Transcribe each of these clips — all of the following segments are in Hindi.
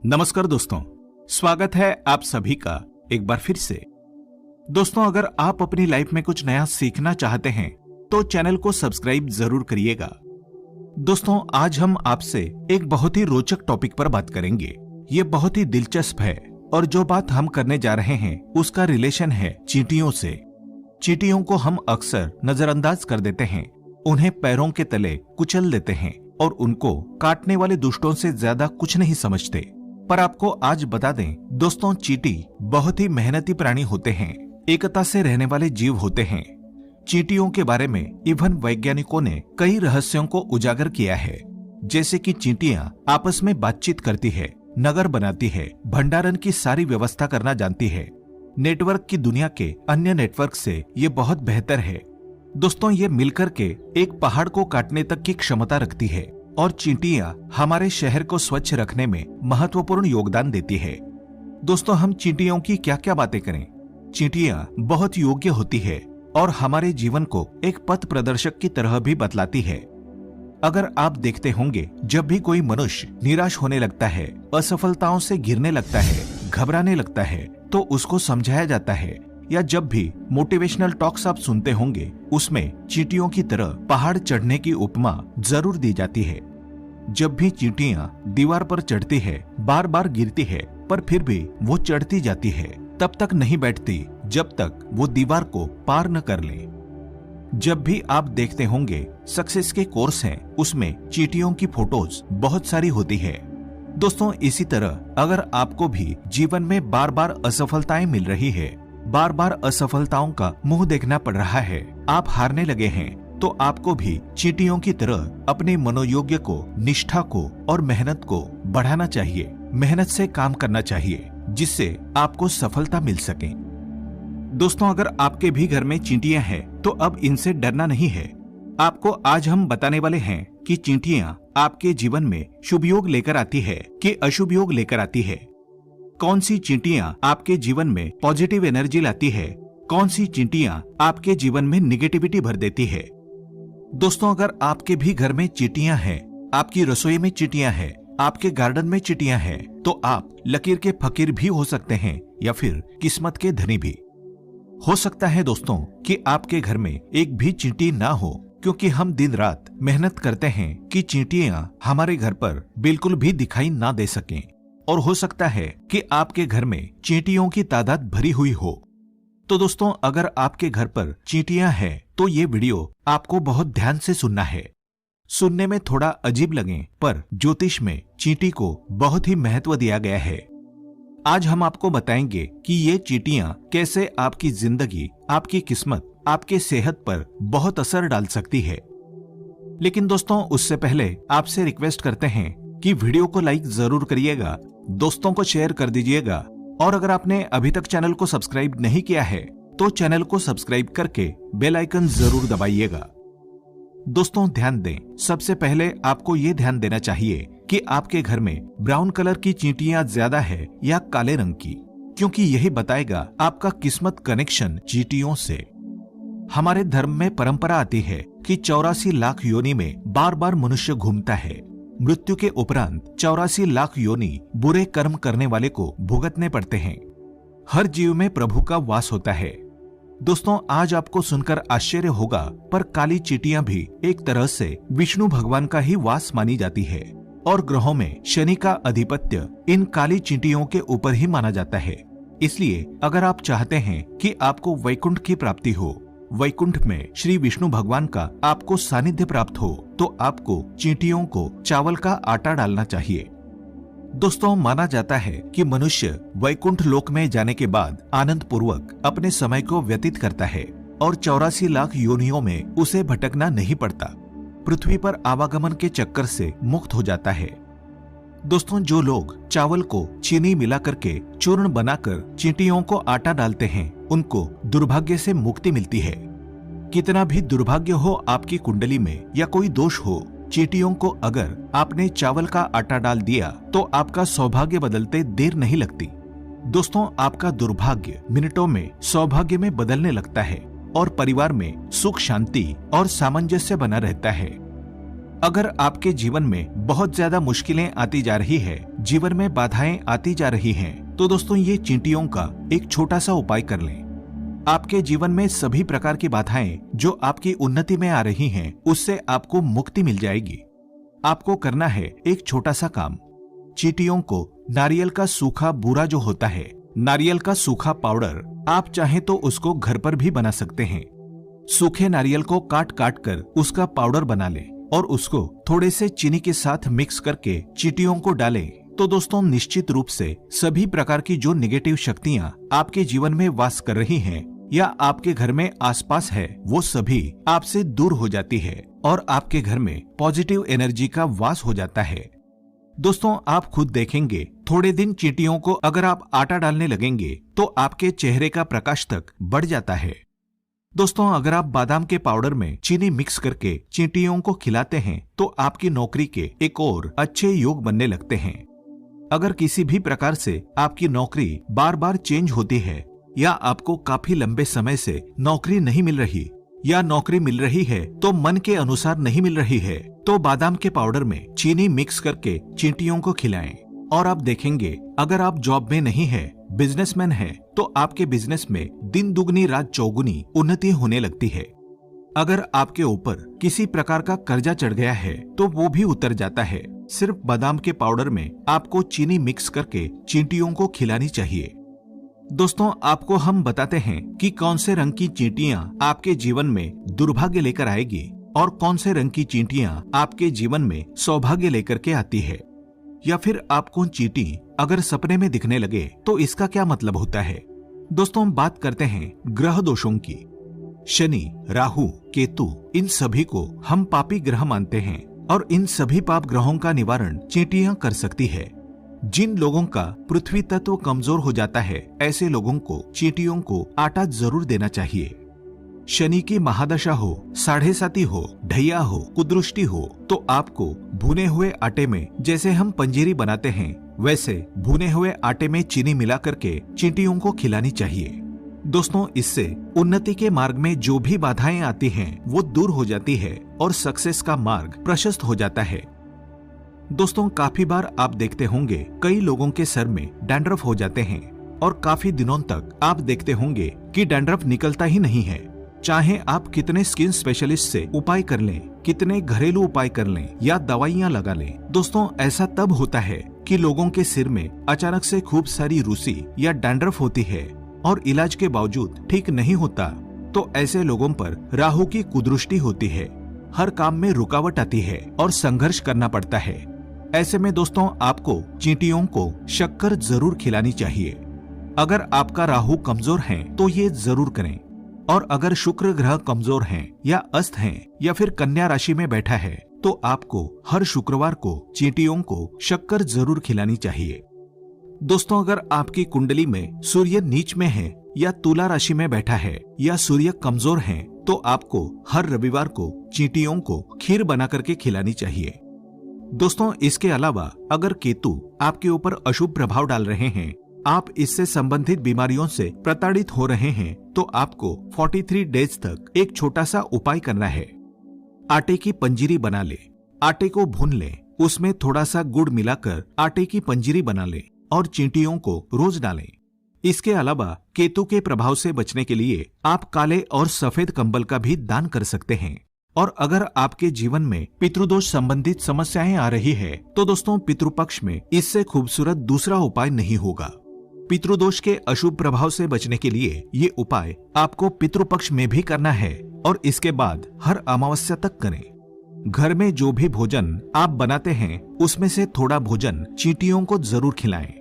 नमस्कार दोस्तों, स्वागत है आप सभी का एक बार फिर से। दोस्तों, अगर आप अपनी लाइफ में कुछ नया सीखना चाहते हैं तो चैनल को सब्सक्राइब जरूर करिएगा। दोस्तों, आज हम आपसे एक बहुत ही रोचक टॉपिक पर बात करेंगे। ये बहुत ही दिलचस्प है और जो बात हम करने जा रहे हैं उसका रिलेशन है चींटियों से। चींटियों को हम अक्सर नजरअंदाज कर देते हैं, उन्हें पैरों के तले कुचल देते हैं और उनको काटने वाले दुष्टों से ज्यादा कुछ नहीं समझते। पर आपको आज बता दें दोस्तों, चींटी बहुत ही मेहनती प्राणी होते हैं, एकता से रहने वाले जीव होते हैं। चींटियों के बारे में इवन वैज्ञानिकों ने कई रहस्यों को उजागर किया है, जैसे कि चींटियां आपस में बातचीत करती है, नगर बनाती है, भंडारण की सारी व्यवस्था करना जानती है। नेटवर्क की दुनिया के अन्य नेटवर्क से ये बहुत बेहतर है। दोस्तों, ये मिलकर के एक पहाड़ को काटने तक की क्षमता रखती है और चींटियां हमारे शहर को स्वच्छ रखने में महत्वपूर्ण योगदान देती है। दोस्तों, हम चींटियों की क्या क्या बातें करें। चींटियां बहुत योग्य होती है और हमारे जीवन को एक पथ प्रदर्शक की तरह भी बतलाती है। अगर आप देखते होंगे, जब भी कोई मनुष्य निराश होने लगता है, असफलताओं से गिरने लगता है, घबराने लगता है, तो उसको समझाया जाता है, या जब भी मोटिवेशनल टॉक्स आप सुनते होंगे उसमें चींटियों की तरह पहाड़ चढ़ने की उपमा जरूर दी जाती है। जब भी चींटियां दीवार पर चढ़ती है, बार बार गिरती है, पर फिर भी वो चढ़ती जाती है, तब तक नहीं बैठती जब तक वो दीवार को पार न कर ले। जब भी आप देखते होंगे सक्सेस के कोर्स हैं, उसमें चींटियों की फोटोज बहुत सारी होती है। दोस्तों, इसी तरह अगर आपको भी जीवन में बार बार असफलताएं मिल रही है, बार बार असफलताओं का मुंह देखना पड़ रहा है, आप हारने लगे हैं, तो आपको भी चींटियों की तरह अपने मनोयोग्य को, निष्ठा को और मेहनत को बढ़ाना चाहिए। मेहनत से काम करना चाहिए जिससे आपको सफलता मिल सके। दोस्तों, अगर आपके भी घर में चींटियां हैं तो अब इनसे डरना नहीं है। आपको आज हम बताने वाले हैं कि चींटियां आपके जीवन में शुभ योग लेकर आती है कि अशुभ योग लेकर आती है। कौन सी चींटियां आपके जीवन में पॉजिटिव एनर्जी लाती है, कौन सी चींटियां आपके जीवन में निगेटिविटी भर देती है। दोस्तों, अगर आपके भी घर में चींटियां हैं, आपकी रसोई में चींटियां हैं, आपके गार्डन में चींटियां हैं, तो आप लकीर के फकीर भी हो सकते हैं या फिर किस्मत के धनी भी हो सकता है। दोस्तों, कि आपके घर में एक भी चींटी ना हो, क्योंकि हम दिन रात मेहनत करते हैं कि चींटियां हमारे घर पर बिल्कुल भी दिखाई ना दे सकें। और हो सकता है कि आपके घर में चींटियों की तादाद भरी हुई हो। तो दोस्तों, अगर आपके घर पर चींटियां हैं तो ये वीडियो आपको बहुत ध्यान से सुनना है। सुनने में थोड़ा अजीब लगे, पर ज्योतिष में चींटी को बहुत ही महत्व दिया गया है। आज हम आपको बताएंगे कि ये चींटियां कैसे आपकी जिंदगी, आपकी किस्मत, आपके सेहत पर बहुत असर डाल सकती है। लेकिन दोस्तों, उससे पहले आपसे रिक्वेस्ट करते हैं कि वीडियो को लाइक जरूर करिएगा, दोस्तों को शेयर कर दीजिएगा, और अगर आपने अभी तक चैनल को सब्सक्राइब नहीं किया है तो चैनल को सब्सक्राइब करके बेल आइकन जरूर दबाइएगा। दोस्तों, ध्यान दें, सबसे पहले आपको ये ध्यान देना चाहिए कि आपके घर में ब्राउन कलर की चींटियां ज्यादा है या काले रंग की, क्योंकि यही बताएगा आपका किस्मत कनेक्शन चींटियों से। हमारे धर्म में परंपरा आती है कि 84 लाख योनि में बार बार मनुष्य घूमता है। मृत्यु के उपरांत 84 लाख योनि बुरे कर्म करने वाले को भुगतने पड़ते हैं। हर जीव में प्रभु का वास होता है। दोस्तों, आज आपको सुनकर आश्चर्य होगा, पर काली चींटियां भी एक तरह से विष्णु भगवान का ही वास मानी जाती है और ग्रहों में शनि का आधिपत्य इन काली चींटियों के ऊपर ही माना जाता है। इसलिए अगर आप चाहते हैं कि आपको वैकुंठ की प्राप्ति हो, वैकुंठ में श्री विष्णु भगवान का आपको सानिध्य प्राप्त हो, तो आपको चींटियों को चावल का आटा डालना चाहिए। दोस्तों, माना जाता है कि मनुष्य वैकुंठ लोक में जाने के बाद आनंद पूर्वक अपने समय को व्यतीत करता है और 84 लाख योनियों में उसे भटकना नहीं पड़ता, पृथ्वी पर आवागमन के चक्कर से मुक्त हो जाता है। दोस्तों, जो लोग चावल को चीनी मिला करके चूर्ण बनाकर चींटियों को आटा डालते हैं, उनको दुर्भाग्य से मुक्ति मिलती है। कितना भी दुर्भाग्य हो आपकी कुंडली में या कोई दोष हो, चींटियों को अगर आपने चावल का आटा डाल दिया तो आपका सौभाग्य बदलते देर नहीं लगती। दोस्तों, आपका दुर्भाग्य मिनटों में सौभाग्य में बदलने लगता है और परिवार में सुख, शांति और सामंजस्य बना रहता है। अगर आपके जीवन में बहुत ज्यादा मुश्किलें आती जा रही है, जीवन में बाधाएं आती जा रही हैं, तो दोस्तों ये चींटियों का एक छोटा सा उपाय कर लें। आपके जीवन में सभी प्रकार की बाधाएं जो आपकी उन्नति में आ रही हैं, उससे आपको मुक्ति मिल जाएगी। आपको करना है एक छोटा सा काम। चींटियों को नारियल का सूखा बूरा जो होता है, नारियल का सूखा पाउडर, आप चाहें तो उसको घर पर भी बना सकते हैं। सूखे नारियल को काट काट कर उसका पाउडर बना लें और उसको थोड़े से चीनी के साथ मिक्स करके चींटियों को डालें, तो दोस्तों निश्चित रूप से सभी प्रकार की जो नेगेटिव शक्तियां आपके जीवन में वास कर रही हैं या आपके घर में आसपास है, वो सभी आपसे दूर हो जाती है और आपके घर में पॉजिटिव एनर्जी का वास हो जाता है। दोस्तों आप खुद देखेंगे, थोड़े दिन चींटियों को अगर आप आटा डालने लगेंगे तो आपके चेहरे का प्रकाश तक बढ़ जाता है। दोस्तों अगर आप बादाम के पाउडर में चीनी मिक्स करके चींटियों को खिलाते हैं तो आपकी नौकरी के एक और अच्छे योग बनने लगते हैं। अगर किसी भी प्रकार से आपकी नौकरी बार बार चेंज होती है या आपको काफी लंबे समय से नौकरी नहीं मिल रही या नौकरी मिल रही है तो मन के अनुसार नहीं मिल रही है, तो बादाम के पाउडर में चीनी मिक्स करके चींटियों को खिलाएं और आप देखेंगे अगर आप जॉब में नहीं है, बिजनेसमैन है, तो आपके बिजनेस में दिन दुगनी रात चौगुनी उन्नति होने लगती है। अगर आपके ऊपर किसी प्रकार का कर्जा चढ़ गया है तो वो भी उतर जाता है। सिर्फ बादाम के पाउडर में आपको चीनी मिक्स करके चींटियों को खिलानी चाहिए। दोस्तों आपको हम बताते हैं कि कौन से रंग की चींटियां आपके जीवन में दुर्भाग्य लेकर आएगी और कौन से रंग की चींटियां आपके जीवन में सौभाग्य लेकर के आती है। या फिर आपको चींटी अगर सपने में दिखने लगे तो इसका क्या मतलब होता है। दोस्तों हम बात करते हैं ग्रह दोषों की। शनि, राहु, केतु, इन सभी को हम पापी ग्रह मानते हैं और इन सभी पाप ग्रहों का निवारण चींटियां कर सकती है। जिन लोगों का पृथ्वी तत्व कमजोर हो जाता है, ऐसे लोगों को चींटियों को आटा जरूर देना चाहिए। शनि की महादशा हो, साढ़े साती हो, ढैया हो, कुदृष्टि हो, तो आपको भुने हुए आटे में जैसे हम पंजीरी बनाते हैं, वैसे भुने हुए आटे में चीनी मिला करके चींटियों को खिलानी चाहिए। दोस्तों इससे उन्नति के मार्ग में जो भी बाधाएं आती हैं, वो दूर हो जाती है और सक्सेस का मार्ग प्रशस्त हो जाता है। दोस्तों काफी बार आप देखते होंगे कई लोगों के सर में डैंड्रफ हो जाते हैं और काफी दिनों तक आप देखते होंगे कि डैंड्रफ निकलता ही नहीं है। चाहे आप कितने स्किन स्पेशलिस्ट से उपाय कर लें, कितने घरेलू उपाय कर लें या दवाइयां लगा लें, दोस्तों ऐसा तब होता है कि लोगों के सिर में अचानक से खूब सारी रूसी या डैंड्रफ होती है और इलाज के बावजूद ठीक नहीं होता। तो ऐसे लोगों पर राहु की कुदृष्टि होती है, हर काम में रुकावट आती है और संघर्ष करना पड़ता है। ऐसे में दोस्तों आपको चींटियों को शक्कर जरूर खिलानी चाहिए। अगर आपका राहु कमजोर है तो ये जरूर करें, और अगर शुक्र ग्रह कमजोर हैं या अस्त हैं या फिर कन्या राशि में बैठा है तो आपको हर शुक्रवार को चींटियों को शक्कर जरूर खिलानी चाहिए। दोस्तों अगर आपकी कुंडली में सूर्य नीच में है या तुला राशि में बैठा है या सूर्य कमजोर है तो आपको हर रविवार को चींटियों को खीर बना करके खिलानी चाहिए। दोस्तों इसके अलावा अगर केतु आपके ऊपर अशुभ प्रभाव डाल रहे हैं, आप इससे संबंधित बीमारियों से प्रताड़ित हो रहे हैं, तो आपको 43 डेज तक एक छोटा सा उपाय करना है। आटे की पंजीरी बना ले, आटे को भून ले, उसमें थोड़ा सा गुड़ मिलाकर आटे की पंजीरी बना ले और चींटियों को रोज डालें। इसके अलावा केतु के प्रभाव से बचने के लिए आप काले और सफेद कंबल का भी दान कर सकते हैं। और अगर आपके जीवन में पितृदोष संबंधित समस्याएं आ रही है तो दोस्तों पितृपक्ष में इससे खूबसूरत दूसरा उपाय नहीं होगा। पितृदोष के अशुभ प्रभाव से बचने के लिए ये उपाय आपको पितृपक्ष में भी करना है और इसके बाद हर अमावस्या तक करें। घर में जो भी भोजन आप बनाते हैं उसमें से थोड़ा भोजन चींटियों को जरूर खिलाएं।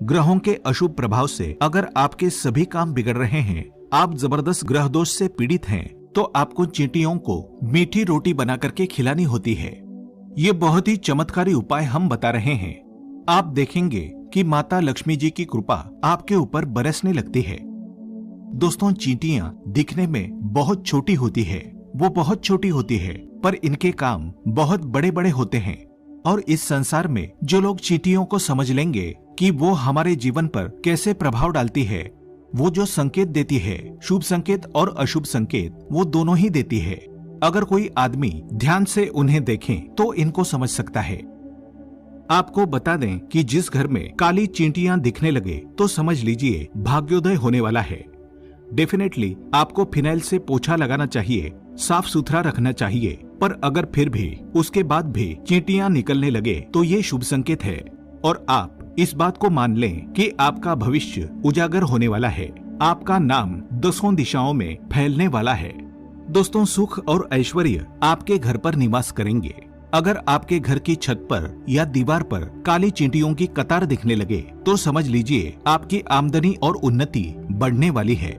ग्रहों के अशुभ प्रभाव से अगर आपके सभी काम बिगड़ रहे हैं, आप जबरदस्त ग्रह दोष से पीड़ित हैं, तो आपको चींटियों को मीठी रोटी बना करके खिलानी होती है। ये बहुत ही चमत्कारी उपाय हम बता रहे हैं। आप देखेंगे कि माता लक्ष्मी जी की कृपा आपके ऊपर बरसने लगती है। दोस्तों चींटियां दिखने में बहुत छोटी होती है, वो बहुत छोटी होती है, पर इनके काम बहुत बड़े बड़े होते हैं। और इस संसार में जो लोग चींटियों को समझ लेंगे कि वो हमारे जीवन पर कैसे प्रभाव डालती है, वो जो संकेत देती है, शुभ संकेत और अशुभ संकेत, वो दोनों ही देती है। अगर कोई आदमी ध्यान से उन्हें देखे तो इनको समझ सकता है। आपको बता दें कि जिस घर में काली चींटियां दिखने लगे तो समझ लीजिए भाग्योदय होने वाला है। डेफिनेटली आपको फिनाइल से पोछा लगाना चाहिए, साफ सुथरा रखना चाहिए, पर अगर फिर भी उसके बाद भी चींटियां निकलने लगे तो ये शुभ संकेत है और आप इस बात को मान लें कि आपका भविष्य उजागर होने वाला है। आपका नाम 10 दिशाओं में फैलने वाला है। दोस्तों, सुख और ऐश्वर्य आपके घर पर निवास करेंगे। अगर आपके घर की छत पर या दीवार पर काली चींटियों की कतार दिखने लगे तो समझ लीजिए आपकी आमदनी और उन्नति बढ़ने वाली है।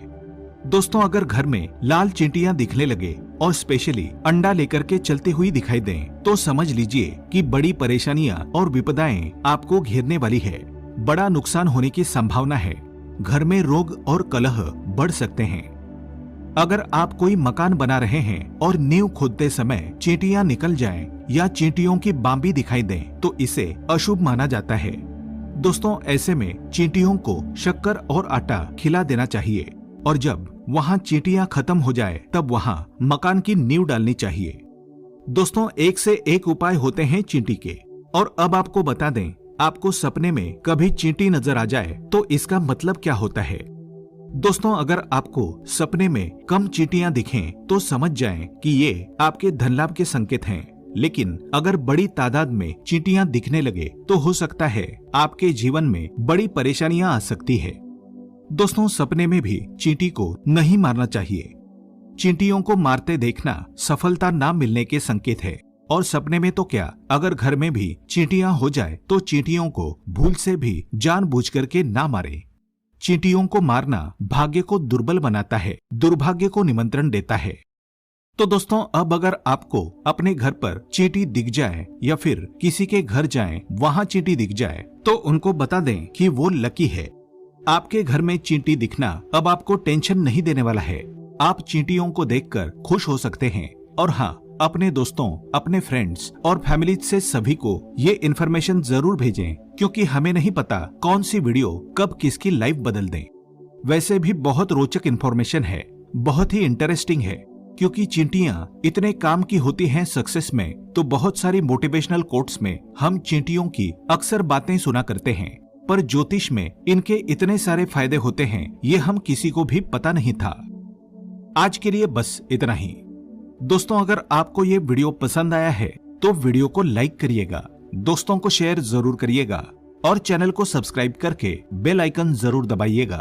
दोस्तों, अगर घर में लाल चींटियां दिखने लगे और स्पेशली अंडा लेकर के चलती हुई दिखाई दें तो समझ लीजिए कि बड़ी परेशानियां और विपदाएं आपको घेरने वाली है। बड़ा नुकसान होने की संभावना है। घर में रोग और कलह बढ़ सकते हैं। अगर आप कोई मकान बना रहे हैं और नींव खोदते समय चींटियां निकल जाएं या चींटियों की बांबी दिखाई दें तो इसे अशुभ माना जाता है। दोस्तों, ऐसे में चींटियों को शक्कर और आटा खिला देना चाहिए और जब वहां चींटियां खत्म हो जाए तब वहां मकान की नींव डालनी चाहिए। दोस्तों, एक से एक उपाय होते हैं चींटी के, और अब आपको बता दें, आपको सपने में कभी चींटी नजर आ जाए तो इसका मतलब क्या होता है। दोस्तों, अगर आपको सपने में कम चींटियां दिखें तो समझ जाएं कि ये आपके धन लाभ के संकेत हैं, लेकिन अगर बड़ी तादाद में चींटियां दिखने लगे तो हो सकता है आपके जीवन में बड़ी परेशानियां आ सकती है। दोस्तों, सपने में भी चींटी को नहीं मारना चाहिए। चींटियों को मारते देखना सफलता ना मिलने के संकेत है, और सपने में तो क्या, अगर घर में भी चींटियां हो जाए तो चींटियों को भूल से भी जानबूझकर के ना मारे। चींटियों को मारना भाग्य को दुर्बल बनाता है, दुर्भाग्य को निमंत्रण देता है। तो दोस्तों, अब अगर आपको अपने घर पर चींटी दिख जाए या फिर किसी के घर जाएं, वहां चींटी दिख जाए तो उनको बता दें कि वो लकी है। आपके घर में चींटी दिखना अब आपको टेंशन नहीं देने वाला है। आप चींटियों को देखकर खुश हो सकते हैं। और हाँ, अपने दोस्तों, अपने फ्रेंड्स और फैमिली से सभी को ये इन्फॉर्मेशन जरूर भेजें, क्योंकि हमें नहीं पता कौन सी वीडियो कब किसकी लाइफ बदल दे। वैसे भी बहुत रोचक इन्फॉर्मेशन है, बहुत ही इंटरेस्टिंग है, क्योंकि चींटियां इतने काम की होती हैं सक्सेस में, तो बहुत सारी मोटिवेशनल कोट्स में हम चींटियों की अक्सर बातें सुना करते हैं, पर ज्योतिष में इनके इतने सारे फायदे होते हैं ये हम किसी को भी पता नहीं था। आज के लिए बस इतना ही। दोस्तों, अगर आपको ये वीडियो पसंद आया है तो वीडियो को लाइक करिएगा, दोस्तों को शेयर जरूर करिएगा और चैनल को सब्सक्राइब करके बेल आइकन जरूर दबाइएगा।